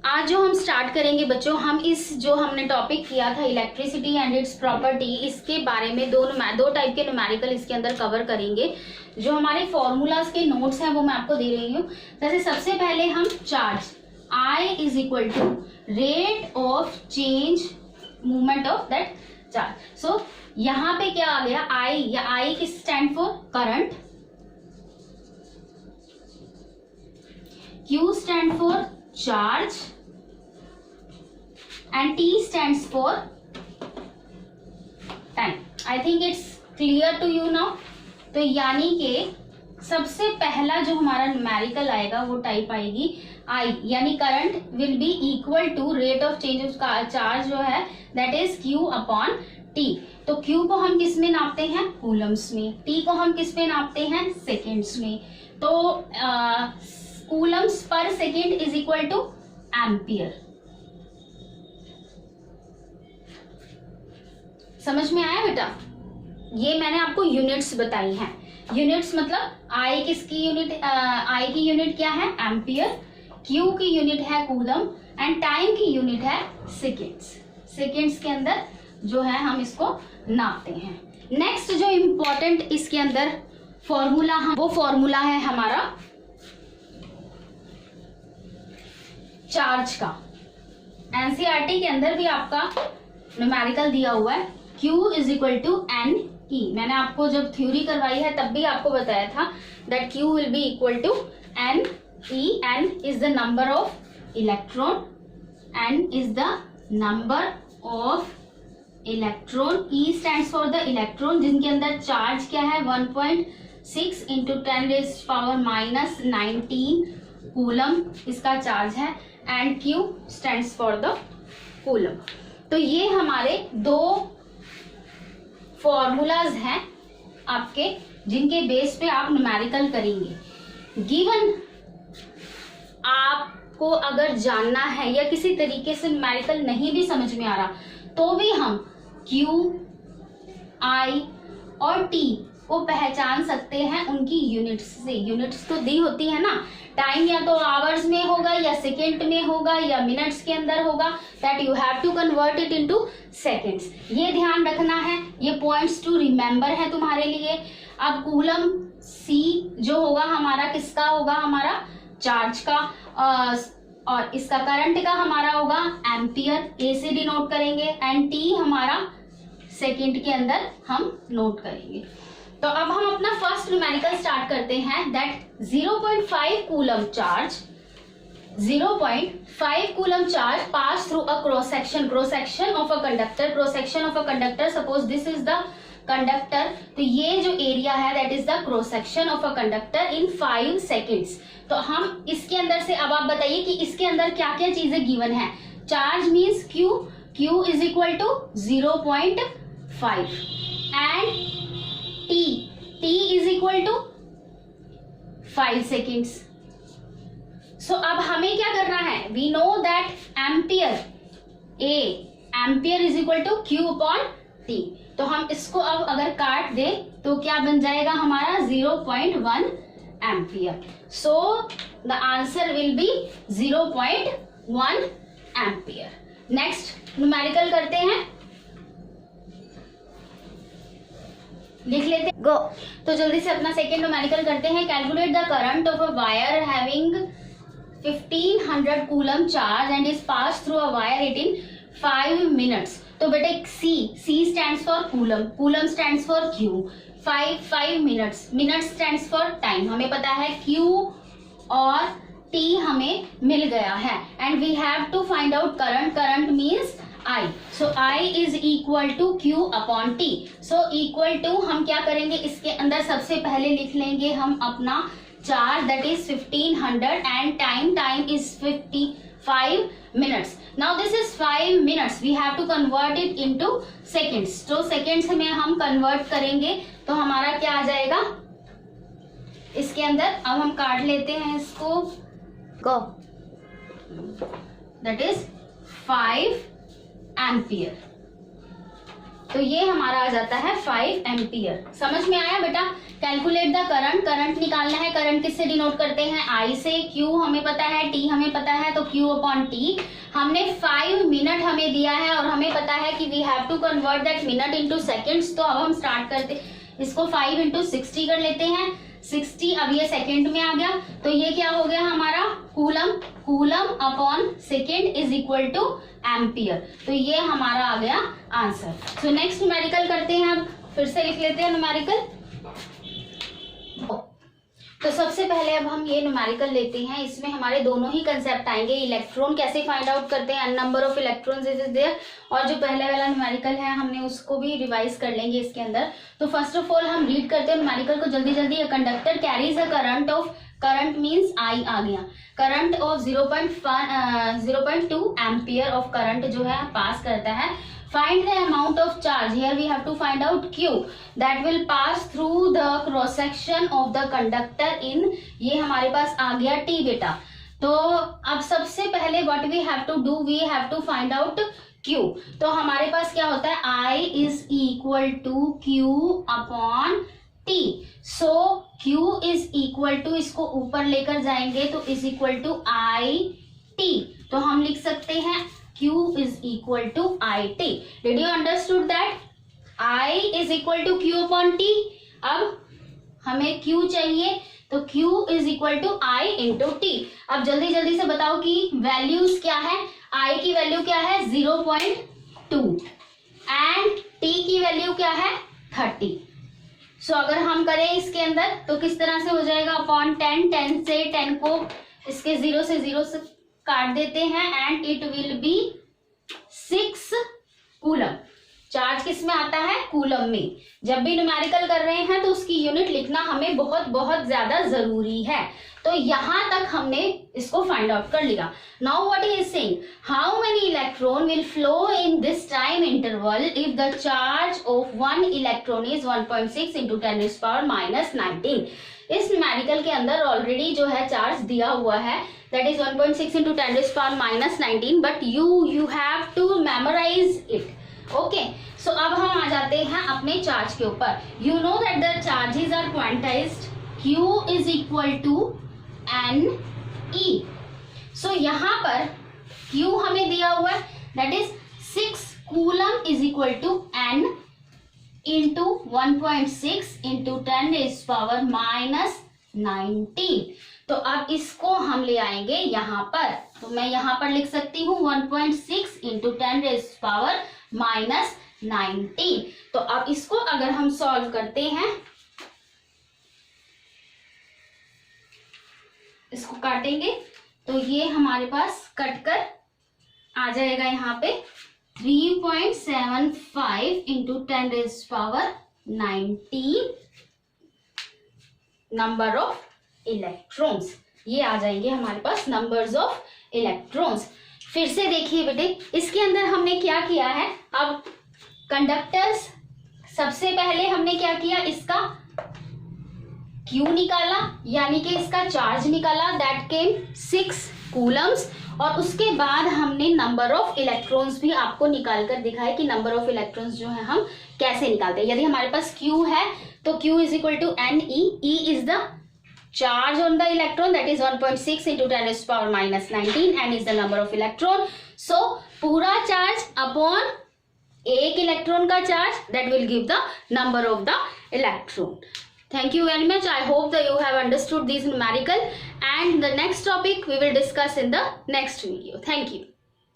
आज जो हम स्टार्ट करेंगे बच्चों, हम इस जो हमने टॉपिक किया था इलेक्ट्रिसिटी एंड इट्स प्रॉपर्टी, इसके बारे में दो टाइप के न्यूमेरिकल इसके अंदर कवर करेंगे। जो हमारे फॉर्मूलाज के नोट्स हैं वो मैं आपको दे रही हूँ। जैसे सबसे पहले हम charge I is equal to rate of change movement of that charge. So यहाँ पे क्या आ गया, I या I की stand for current, Q stand for charge and T stands for time. I think it's clear to you now. तो यानी कि सबसे पहला जो हमारा न्यूमेरिकल आएगा वो टाइप आएगी I, यानी current will be equal to rate of change of charge जो है that is Q upon T। तो Q को हम किस में नापते हैं, कूलम्स में, T को हम किस में नापते हैं, सेकेंड्स में। तो कूलम्स पर second is equal two ampere. समझ में आया बेटा? ये मैंने आपको यूनिट्स बताई हैं। यूनिट्स मतलब आई किसकी यूनिट, आई की यूनिट क्या है, एम्पियर, क्यू की यूनिट है कूलम एंड टाइम की यूनिट है सेकेंड्स। सेकेंड्स के अंदर जो है हम इसको नापते हैं। नेक्स्ट जो इंपॉर्टेंट इसके अंदर फॉर्मूला वो फॉर्मूला है हमारा चार्ज का। एनसीईआरटी के अंदर भी आपका न्यूमेरिकल दिया हुआ है Q is equal to n e. मैंने आपको जब थ्योरी करवाई है तब भी आपको बताया था that Q will be equal to n e. N is the number of electron, n is the number of electron, e stands for the electron जिनके अंदर चार्ज क्या है 1.6 इंटू 10⁻⁻19 कूलम इसका चार्ज है and Q stands for the coulomb. तो ये हमारे दो फॉर्मूलाज हैं आपके जिनके बेस पे आप न्यूमेरिकल करेंगे। गिवन आपको अगर जानना है या किसी तरीके से न्यूमेरिकल नहीं भी समझ में आ रहा तो भी हम Q, I और T को पहचान सकते हैं उनकी यूनिट्स से। यूनिट्स तो दी होती है ना, टाइम या तो आवर्स में होगा या सेकेंड में होगा या मिनट्स के अंदर होगा, that you have to convert it into seconds. ये ध्यान रखना है, ये पॉइंट्स टू रिमेंबर है तुम्हारे लिए। अब कूलम C जो होगा हमारा किसका होगा, हमारा चार्ज का, और इसका करंट का हमारा होगा एम्पियर, ए से डिनोट करेंगे, एंड T हमारा सेकेंड के अंदर हम नोट करेंगे। तो अब हम अपना फर्स्ट न्यूमेरिकल स्टार्ट करते हैं that 0.5 coulomb charge, 0.5 coulomb charge pass through a cross section of a conductor. Cross section of a conductor, suppose this is the conductor, तो ये जो एरिया है that is the cross section of a conductor in 5 seconds. तो हम इसके अंदर से अब आप बताइए कि इसके अंदर क्या क्या चीजें गिवन है। Charge means Q is equal to 0.5 and T is equal to 5 seconds. So अब हमें क्या करना है, we know that ampere is equal to Q upon T। तो हम इसको अब अगर काट दे तो क्या बन जाएगा हमारा 0.1 ampere. So the answer will be 0.1 ampere. Next numerical करते हैं, लिख लेते हैं, गो। तो जल्दी से अपना सेकेंड न्यूमेरिकल करते हैं। Calculate the current of a wire having 1500 coulomb charge and is pass through a wire it in 5 minutes. तो बेटे C stands for coulomb, coulomb stands for Q, 5 minutes, minutes stands for time. हमें पता है Q और T हमें मिल गया है and we have to find out current. Current means I, so I is equal to Q upon T। so equal to हम क्या करेंगे, इसके अंदर सबसे पहले लिख लेंगे हम अपना charge that is 1500 and time is 55 minutes. Now this is 5 minutes, we have to convert it into seconds. तो सेकेंड्स में हम कन्वर्ट करेंगे तो हमारा क्या आ जाएगा इसके अंदर। अब हम काट लेते हैं इसको, गो, दैट इज 5 एम्पियर। तो ये हमारा आ जाता है 5 एम्पियर। समझ में आया बेटा? कैलकुलेट द करंट, करंट निकालना है। करंट किससे डिनोट करते हैं? आई से। क्यू हमें पता है, टी हमें पता है, तो क्यू अपॉन टी। हमने 5 मिनट हमें दिया है और हमें पता है कि we have to convert that minute into seconds. तो अब हम स्टार्ट करते, इसको 5 इंटू 60 कर लेते हैं। 60 अब ये सेकेंड में आ गया, तो ये क्या हो गया हमारा? Coulomb. Coulomb upon second is equal two ampere. तो ये हमारा आ गया आंसर। सो नेक्स्ट न्यूमेरिकल करते हैं। अब फिर से लिख लेते हैं न्यूमेरिकल। तो सबसे पहले अब हम ये न्यूमेरिकल लेते हैं। इसमें हमारे दोनों ही कंसेप्ट आएंगे। इलेक्ट्रॉन कैसे फाइंड आउट करते हैं, number of electrons is there, और जो पहले वाला न्यूमेरिकल है हमने उसको भी रिवाइज कर लेंगे इसके अंदर। तो फर्स्ट ऑफ ऑल हम रीड करते हैं न्यूमेरिकल को जल्दी जल्दी। A conductor carries a current of, current means I आ गया, current of 0.2 ampere of current जो है पास करता है। Find the amount of charge. Here we have to find out Q that will pass through the cross section of the conductor in, ये हमारे पास आ गया T बेटा। तो अब सबसे पहले what we have to do, we have to find out Q। तो हमारे पास क्या होता है? I is equal to Q upon T। So Q is equal to, इसको ऊपर लेकर जाएंगे तो is equal to I T। तो हम लिख सकते हैं Q is equal to IT। Did you understood that? I is equal to Q upon T। अब हमें Q चाहिए, तो Q is equal to I into T। अब जल्दी जल्दी से बताओ कि वैल्यूज क्या है? I की वैल्यू क्या है? 0.2 एंड T की वैल्यू क्या है? 30। सो अगर हम करें इसके अंदर तो किस तरह से हो जाएगा? अपॉन 10, 10 से 10 को इसके 0 से 0 से काट देते हैं and it will be 6 coulomb. Charge किस में आता है? कूलम में। जब भी न्यूमेरिकल कर रहे हैं तो उसकी यूनिट लिखना हमें बहुत बहुत ज्यादा जरूरी है। तो यहां तक हमने इसको फाइंड आउट कर लिया। Now what he is saying, how many electron will flow in this time interval if the charge of 1 electron is 1.6 into 10⁻⁻19। इस न्यूमेरिकल के अंदर ऑलरेडी जो है चार्ज दिया हुआ है, that is 1.6 into 10⁻⁻19, but you have to memorize it. Okay, so अब हम आ जाते हैं अपने चार्ज के ऊपर। You know that the charges are quantized. Q is equal to NE. So यहाँ पर Q हमें दिया हुआ है, that is 6 coulomb is equal to N into 1.6 into 10⁻⁻19। तो अब इसको हम ले आएंगे यहाँ पर। तो मैं यहाँ पर लिख सकती हूँ 1.6 इंटू 10⁻⁻19। तो अब इसको अगर हम सॉल्व करते हैं, इसको काटेंगे तो ये हमारे पास कटकर आ जाएगा यहाँ पे 3.75 इंटू 10⁻⁹ नंबर ऑफ इलेक्ट्रॉन्स। ये आ जाएंगे हमारे पास नंबर्स ऑफ इलेक्ट्रॉन्स। फिर से देखिए बेटे, इसके अंदर हमने क्या किया है? अब कंडक्टर्स, सबसे पहले हमने क्या किया? इसका Q निकाला, यानी कि इसका चार्ज निकाला, दैट केम 6 कूलम्स। और उसके बाद हमने नंबर ऑफ इलेक्ट्रॉन्स भी आपको निकाल कर दिखाया कि नंबर ऑफ इलेक्ट्रॉन्स जो है हम कैसे निकालते हैं। यदि हमारे पास Q है तो Q is equal to NE। E is the charge on the electron, that is 1.6 into 10⁻⁻19 and is the number of electron. So पूरा चार्ज अपॉन एक इलेक्ट्रॉन का charge, that will give the number of the electron. Thank you very much. I hope that you have understood these numerical, and the next topic we will discuss in the next video. Thank you.